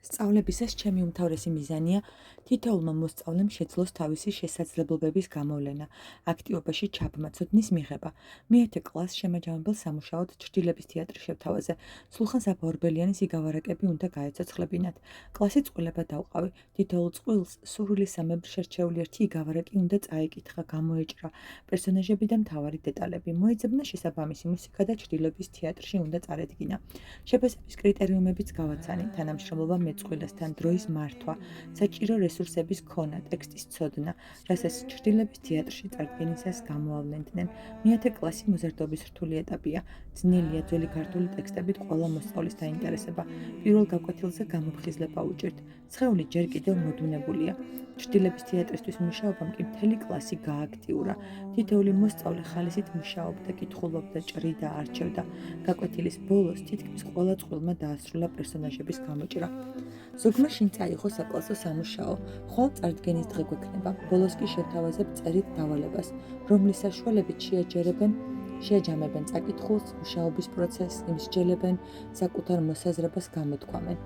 სწავლებისას ჩემი უმთავრესი მიზანია თითოეულმა მოსწავლემ შეძლოს თავისი შესაძლებლობების გამოვლენა, აქტივობაში ჩაბმა, ცოდნის მიღება. მე-11 კლასს შემაჯამებელ სამუშაოდ ჩრდილების თეატრის შევთავაზე. სულხან საფაორბელიანის იგავ-არაკები უნდა გაეცოცხლებინათ. კლასი წყვილება დავყავი. თითოეულ წყვილს სურვილისამებრ შერჩეული ერთი იგავ-არაკი უნდა წაეკითხა, გამოეჭრა. პერსონაჟები და მთავარი დეტალები. მოეძებნა შესაბამისი მუსიკა და ჩრდილების თეატრში უნდა წარედგინა. შეფასების კრიტერიუმებიც გავაცანი, თანამშრომლობა მეწყვილესთან, დროის მართვა, საჭირო რესურსების ქონა, ტექსტის ცოდნა, რასაც ჩრდილების თეატრში წარდგენისას გამოავლენდნენ. მე-11 კლასი მოზარდობის რთული ეტაპია. ძნელია ძველი ქართული ტექსტებით ყველა მოსწავლის დაინტერესება. პირველ გაკვეთილზე გამოფხიზლება უჭირთ. სხეული ჯერ კიდევ მოდუნებულია. ჩრდილების თეატრისთვის მუშაობამ კი მთელი კლასი გააქტიურა. თითოეული მოსწავლე ხალისით მუშაობდა, კითხულობდა, ჭრიდა, არჩევდა. გაკვეთილის ბოლოს თითქმის ყველა წყვილმა დაასრულა პერსონაჟების გამოჭრა. ზოგმა შინ წაიღო საკლასო სამუშაო, ხვალ წარდგენის დღე გვექნება, ბოლოს კი შევთავაზებ წერით დავალებას, რომლის საშუალებით შეაჯამებენ წაკითხულს, მუშაობის პროცესს, იმსჯელებენ, საკუთარ მოსაზრებას გამოთქვამენ.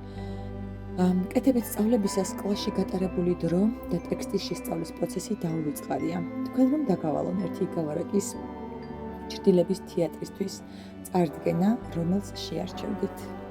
კეთებით სწავლებისას კლასში გატარებული დრო და ტექსტის შესწავლის პროცესი დაუვიწყარია. თქვენ რომ დაგავალონ ერთი იგავ-არაკის ჩრდილების თეატრისთვის წარდგენა, რომელს შეარჩევდით.